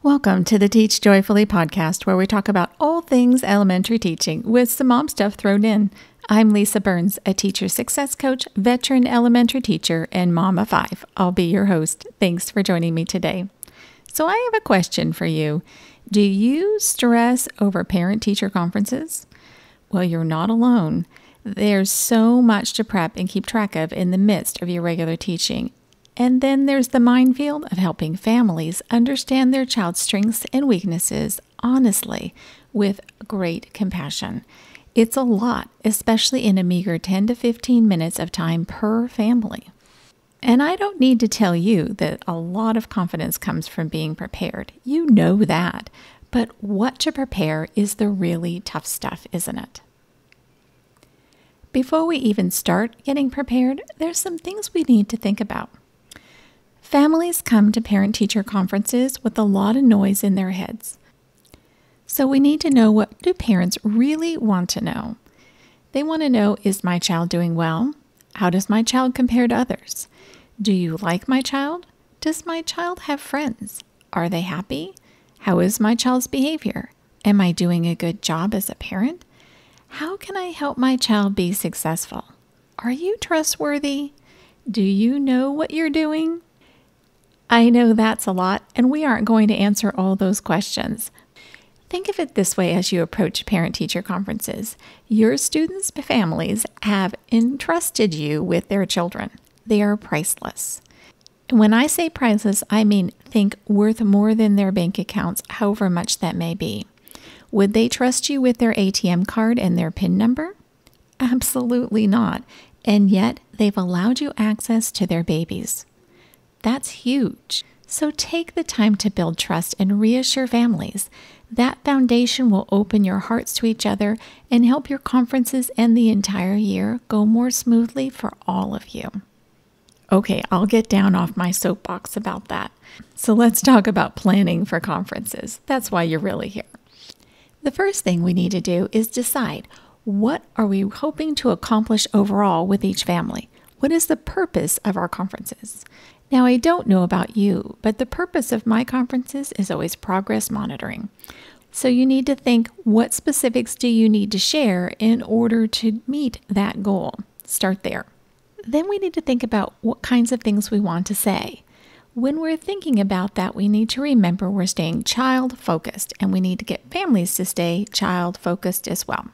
Welcome to the Teach Joyfully podcast, where we talk about all things elementary teaching with some mom stuff thrown in. I'm Lisa Burns, a teacher success coach, veteran elementary teacher, and mom of 5. I'll be your host. Thanks for joining me today. So I have a question for you. Do you stress over parent-teacher conferences? Well, you're not alone. There's so much to prep and keep track of in the midst of your regular teaching. And then there's the minefield of helping families understand their child's strengths and weaknesses honestly with great compassion. It's a lot, especially in a meager 10 to 15 minutes of time per family. And I don't need to tell you that a lot of confidence comes from being prepared. You know that. But what to prepare is the really tough stuff, isn't it? Before we even start getting prepared, there's some things we need to think about. Families come to parent-teacher conferences with a lot of noise in their heads. So we need to know, what do parents really want to know? They want to know, is my child doing well? How does my child compare to others? Do you like my child? Does my child have friends? Are they happy? How is my child's behavior? Am I doing a good job as a parent? How can I help my child be successful? Are you trustworthy? Do you know what you're doing? I know that's a lot, and we aren't going to answer all those questions. Think of it this way as you approach parent-teacher conferences. Your students' families have entrusted you with their children. They are priceless. When I say priceless, I mean think worth more than their bank accounts, however much that may be. Would they trust you with their ATM card and their PIN number? Absolutely not. And yet, they've allowed you access to their babies. That's huge. So take the time to build trust and reassure families. That foundation will open your hearts to each other and help your conferences and the entire year go more smoothly for all of you. Okay, I'll get down off my soapbox about that. So let's talk about planning for conferences. That's why you're really here. The first thing we need to do is decide, what are we hoping to accomplish overall with each family? What is the purpose of our conferences? Now, I don't know about you, but the purpose of my conferences is always progress monitoring. So you need to think, what specifics do you need to share in order to meet that goal? Start there. Then we need to think about what kinds of things we want to say. When we're thinking about that, we need to remember we're staying child-focused, and we need to get families to stay child-focused as well.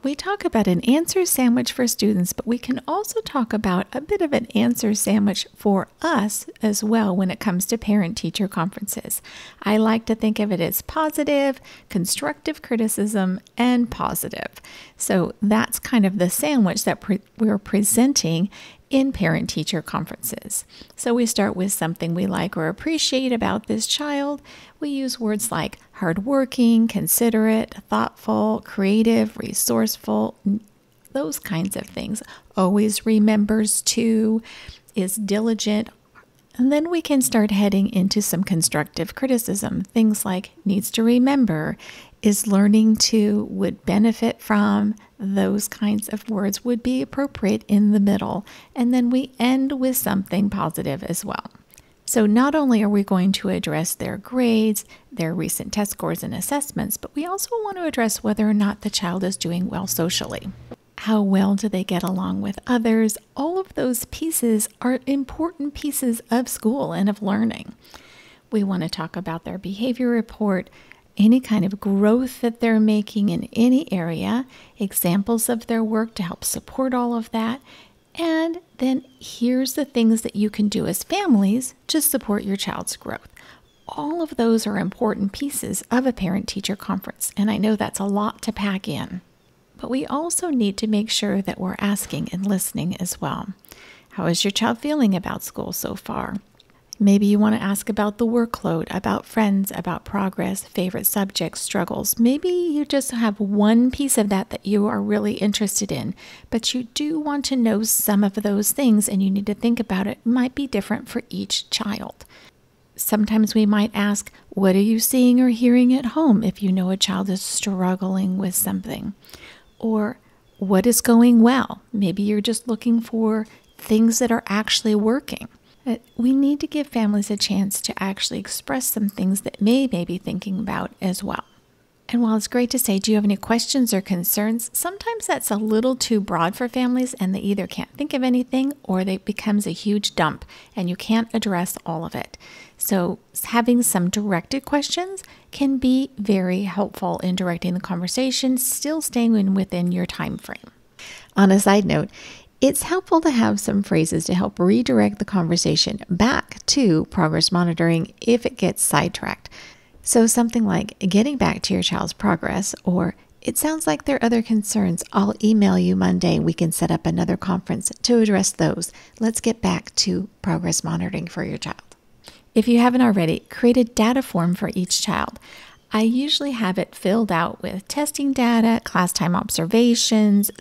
We talk about an answer sandwich for students, but we can also talk about a bit of an answer sandwich for us as well when it comes to parent-teacher conferences. I like to think of it as positive, constructive criticism, and positive. So that's kind of the sandwich that we're presenting in parent-teacher conferences. So we start with something we like or appreciate about this child. We use words like hardworking, considerate, thoughtful, creative, resourceful, those kinds of things. Always remembers to, is diligent. And then we can start heading into some constructive criticism. Things like needs to remember, is learning to, would benefit from. Those kinds of words would be appropriate in the middle. And then we end with something positive as well. So not only are we going to address their grades, their recent test scores and assessments, but we also want to address whether or not the child is doing well socially. How well do they get along with others? All of those pieces are important pieces of school and of learning. We want to talk about their behavior report, any kind of growth that they're making in any area, examples of their work to help support all of that. And then here's the things that you can do as families to support your child's growth. All of those are important pieces of a parent-teacher conference, and I know that's a lot to pack in. But we also need to make sure that we're asking and listening as well. How is your child feeling about school so far? Maybe you want to ask about the workload, about friends, about progress, favorite subjects, struggles. Maybe you just have one piece of that you are really interested in, but you do want to know some of those things and you need to think about it. It might be different for each child. Sometimes we might ask, what are you seeing or hearing at home if you know a child is struggling with something? Or what is going well? Maybe you're just looking for things that are actually working. But we need to give families a chance to actually express some things that may be thinking about as well. And while it's great to say, do you have any questions or concerns? Sometimes that's a little too broad for families and they either can't think of anything or it becomes a huge dump and you can't address all of it. So having some directed questions can be very helpful in directing the conversation, still staying within your time frame. On a side note, it's helpful to have some phrases to help redirect the conversation back to progress monitoring if it gets sidetracked. So something like getting back to your child's progress, or it sounds like there are other concerns. I'll email you Monday. We can set up another conference to address those. Let's get back to progress monitoring for your child. If you haven't already, create a data form for each child. I usually have it filled out with testing data, class time observations,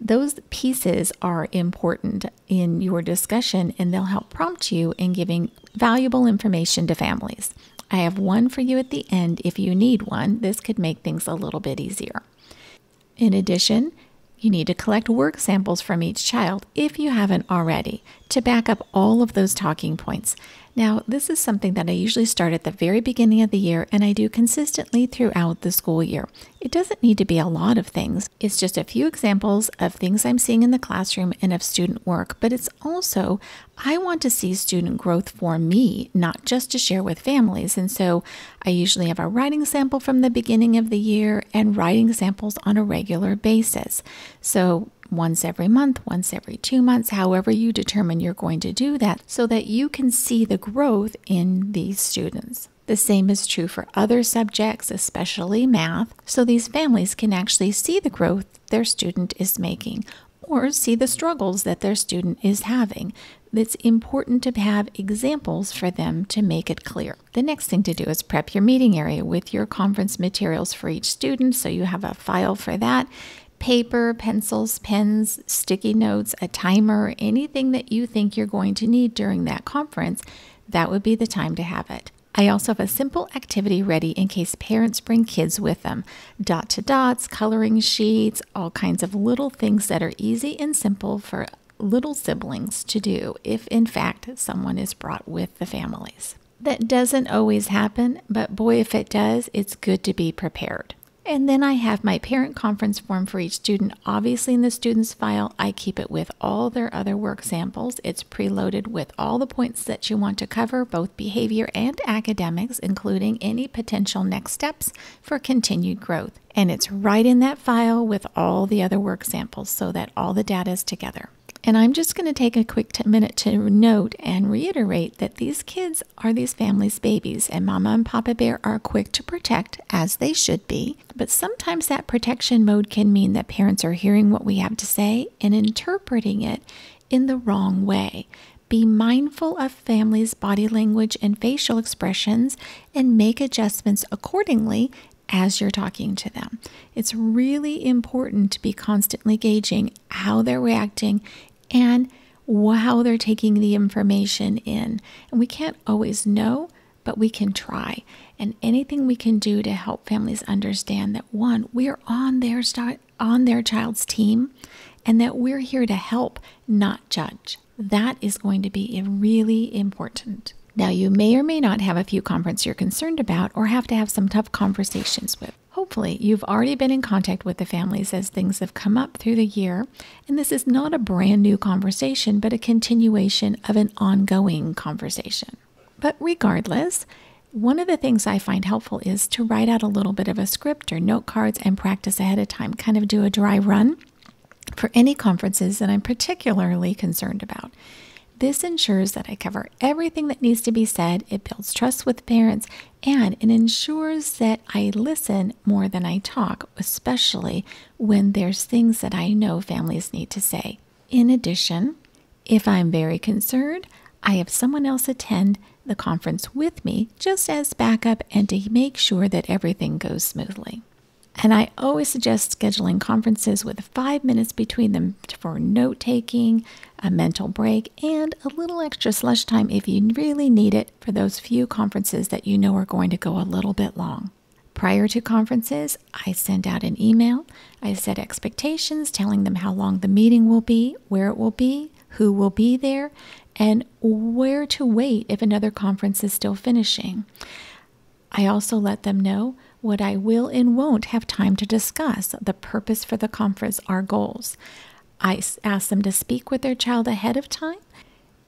those pieces are important in your discussion and they'll help prompt you in giving valuable information to families. I have one for you at the end if you need one. This could make things a little bit easier. In addition, you need to collect work samples from each child if you haven't already to back up all of those talking points. Now, this is something that I usually start at the very beginning of the year and I do consistently throughout the school year. It doesn't need to be a lot of things. It's just a few examples of things I'm seeing in the classroom and of student work, but it's also, I want to see student growth for me, not just to share with families. And so I usually have a writing sample from the beginning of the year and writing samples on a regular basis. So once every month, once every 2 months, however you determine you're going to do that so that you can see the growth in these students. The same is true for other subjects, especially math, so these families can actually see the growth their student is making or see the struggles that their student is having. It's important to have examples for them to make it clear. The next thing to do is prep your meeting area with your conference materials for each student, so you have a file for that. Paper, pencils, pens, sticky notes, a timer, anything that you think you're going to need during that conference, that would be the time to have it. I also have a simple activity ready in case parents bring kids with them. Dot to dots, coloring sheets, all kinds of little things that are easy and simple for little siblings to do if in fact someone is brought with the families. That doesn't always happen, but boy, if it does, it's good to be prepared. And then I have my parent conference form for each student. Obviously in the student's file, I keep it with all their other work samples. It's preloaded with all the points that you want to cover, both behavior and academics, including any potential next steps for continued growth. And it's right in that file with all the other work samples so that all the data is together. And I'm just going to take a quick minute to note and reiterate that these kids are these families' babies, and Mama and Papa Bear are quick to protect, as they should be. But sometimes that protection mode can mean that parents are hearing what we have to say and interpreting it in the wrong way. Be mindful of families' body language and facial expressions and make adjustments accordingly as you're talking to them. It's really important to be constantly gauging how they're reacting and how they're taking the information in. And we can't always know, but we can try. And anything we can do to help families understand that, one, we're on their child's team, and that we're here to help, not judge. That is going to be really important. Now, you may or may not have a few conferences you're concerned about or have to have some tough conversations with. Hopefully, you've already been in contact with the families as things have come up through the year, and this is not a brand new conversation, but a continuation of an ongoing conversation. But regardless, one of the things I find helpful is to write out a little bit of a script or note cards and practice ahead of time, kind of do a dry run for any conferences that I'm particularly concerned about. This ensures that I cover everything that needs to be said, it builds trust with parents, and it ensures that I listen more than I talk, especially when there's things that I know families need to say. In addition, if I'm very concerned, I have someone else attend the conference with me just as backup and to make sure that everything goes smoothly. And I always suggest scheduling conferences with 5 minutes between them for note-taking, a mental break, and a little extra slush time if you really need it for those few conferences that you know are going to go a little bit long. Prior to conferences, I send out an email. I set expectations, telling them how long the meeting will be, where it will be, who will be there, and where to wait if another conference is still finishing. I also let them know what I will and won't have time to discuss, the purpose for the conference, our goals. I ask them to speak with their child ahead of time,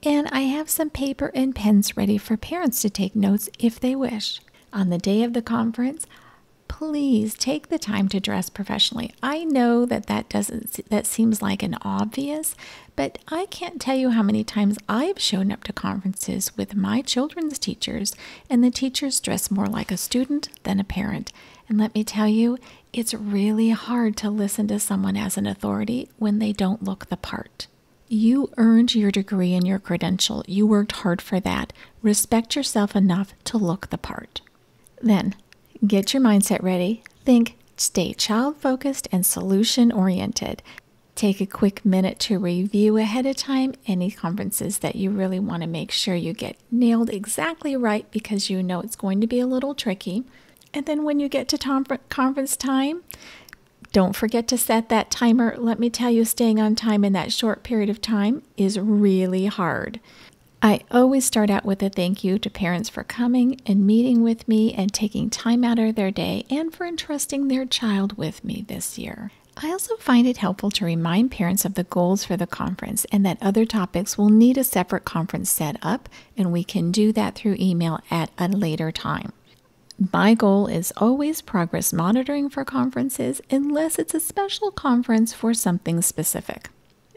and I have some paper and pens ready for parents to take notes if they wish. On the day of the conference, please take the time to dress professionally. I know that seems like an obvious, but I can't tell you how many times I've shown up to conferences with my children's teachers, and the teachers dress more like a student than a parent. And let me tell you, it's really hard to listen to someone as an authority when they don't look the part. You earned your degree and your credential. You worked hard for that. Respect yourself enough to look the part. Then, get your mindset ready. Think, stay child-focused and solution-oriented. Take a quick minute to review ahead of time any conferences that you really want to make sure you get nailed exactly right because you know it's going to be a little tricky. And then when you get to conference time, don't forget to set that timer. Let me tell you, staying on time in that short period of time is really hard. I always start out with a thank you to parents for coming and meeting with me and taking time out of their day and for entrusting their child with me this year. I also find it helpful to remind parents of the goals for the conference and that other topics will need a separate conference set up, and we can do that through email at a later time. My goal is always progress monitoring for conferences unless it's a special conference for something specific.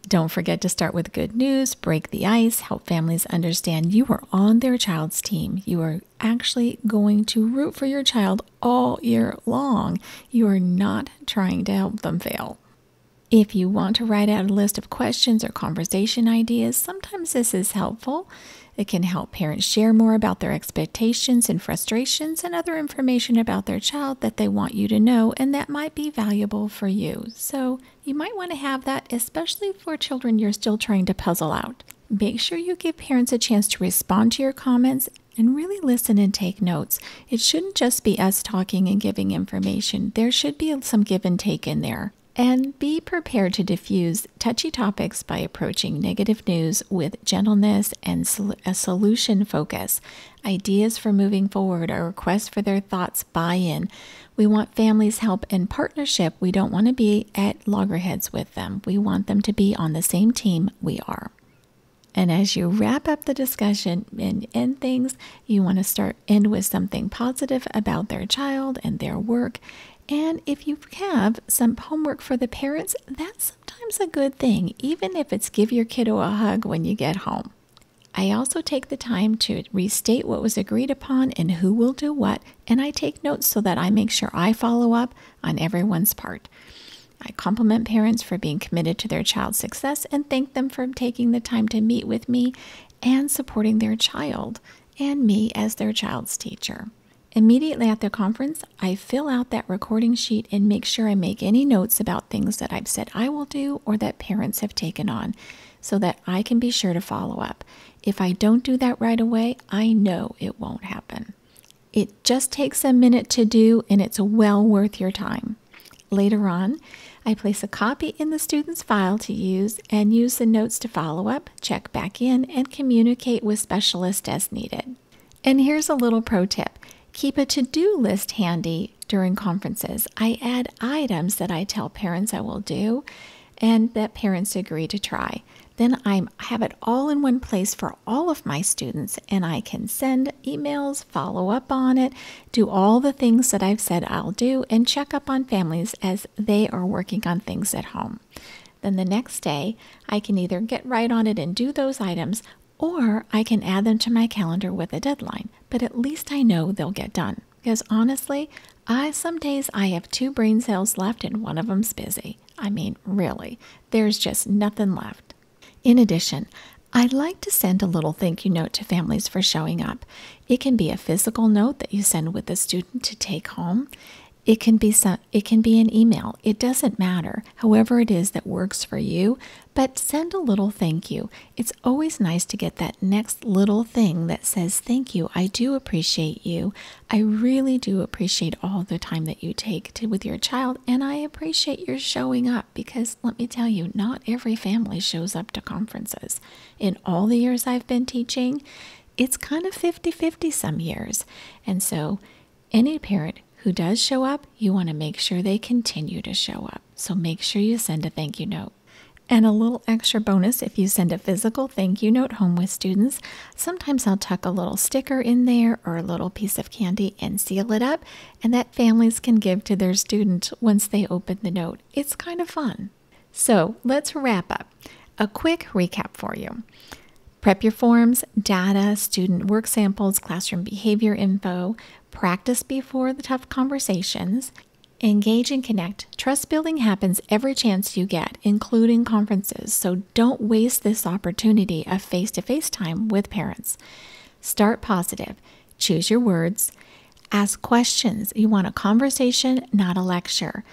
Don't forget to start with good news, break the ice, help families understand you are on their child's team. You are actually going to root for your child all year long. You are not trying to help them fail. If you want to write out a list of questions or conversation ideas, sometimes this is helpful. It can help parents share more about their expectations and frustrations and other information about their child that they want you to know and that might be valuable for you. So you might want to have that, especially for children you're still trying to puzzle out. Make sure you give parents a chance to respond to your comments and really listen and take notes. It shouldn't just be us talking and giving information. There should be some give and take in there. And be prepared to diffuse touchy topics by approaching negative news with gentleness and a solution focus. Ideas for moving forward, a request for their thoughts, buy-in. We want families' help and partnership. We don't want to be at loggerheads with them. We want them to be on the same team we are. And as you wrap up the discussion and end things, you want to end with something positive about their child and their work. And if you have some homework for the parents, that's sometimes a good thing, even if it's give your kiddo a hug when you get home. I also take the time to restate what was agreed upon and who will do what, and I take notes so that I make sure I follow up on everyone's part. I compliment parents for being committed to their child's success and thank them for taking the time to meet with me and supporting their child and me as their child's teacher. Immediately at the conference, I fill out that recording sheet and make sure I make any notes about things that I've said I will do or that parents have taken on so that I can be sure to follow up. If I don't do that right away, I know it won't happen. It just takes a minute to do, and it's well worth your time. Later on, I place a copy in the student's file to use and use the notes to follow up, check back in, and communicate with specialists as needed. And here's a little pro tip. Keep a to-do list handy during conferences. I add items that I tell parents I will do and that parents agree to try. Then I have it all in one place for all of my students, and I can send emails, follow up on it, do all the things that I've said I'll do, and check up on families as they are working on things at home. Then the next day, I can either get right on it and do those items, or I can add them to my calendar with a deadline, but at least I know they'll get done. Because honestly, some days I have 2 brain cells left and one of them's busy. I mean, really, there's just nothing left. In addition, I'd like to send a little thank you note to families for showing up. It can be a physical note that you send with the student to take home. It can be an email. It doesn't matter. However it is that works for you, but send a little thank you. It's always nice to get that next little thing that says, thank you. I do appreciate you. I really do appreciate all the time that you take with your child, and I appreciate your showing up, because let me tell you, not every family shows up to conferences. In all the years I've been teaching, it's kind of 50-50 some years. And so any parent who does show up, you want to make sure they continue to show up. So make sure you send a thank you note. And a little extra bonus, if you send a physical thank you note home with students, sometimes I'll tuck a little sticker in there or a little piece of candy and seal it up, and that families can give to their student once they open the note. It's kind of fun. So let's wrap up. A quick recap for you. Prep your forms, data, student work samples, classroom behavior info, practice before the tough conversations, engage and connect. Trust building happens every chance you get, including conferences, so don't waste this opportunity of face-to-face time with parents. Start positive. Choose your words. Ask questions. You want a conversation, not a lecture.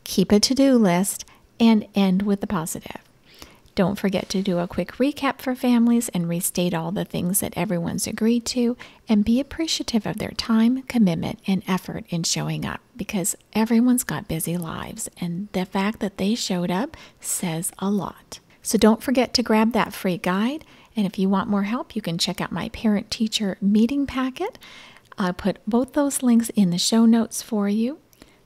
Keep a to-do list and end with the positive. Don't forget to do a quick recap for families and restate all the things that everyone's agreed to, and be appreciative of their time, commitment, and effort in showing up, because everyone's got busy lives, and the fact that they showed up says a lot. So don't forget to grab that free guide, and if you want more help, you can check out my parent-teacher meeting packet. I'll put both those links in the show notes for you.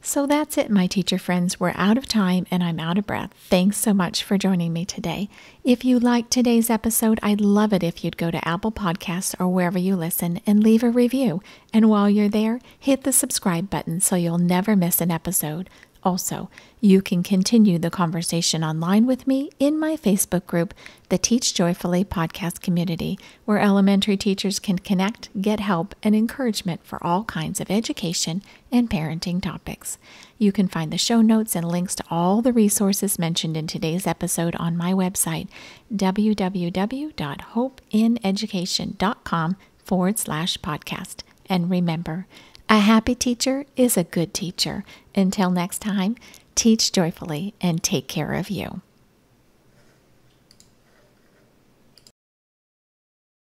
So that's it, my teacher friends. We're out of time and I'm out of breath. Thanks so much for joining me today. If you liked today's episode, I'd love it if you'd go to Apple Podcasts or wherever you listen and leave a review. And while you're there, hit the subscribe button so you'll never miss an episode. Also, you can continue the conversation online with me in my Facebook group, the Teach Joyfully podcast community, where elementary teachers can connect, get help, and encouragement for all kinds of education and parenting topics. You can find the show notes and links to all the resources mentioned in today's episode on my website, www.hopeineducation.com/podcast. And remember, a happy teacher is a good teacher. Until next time, teach joyfully and take care of you.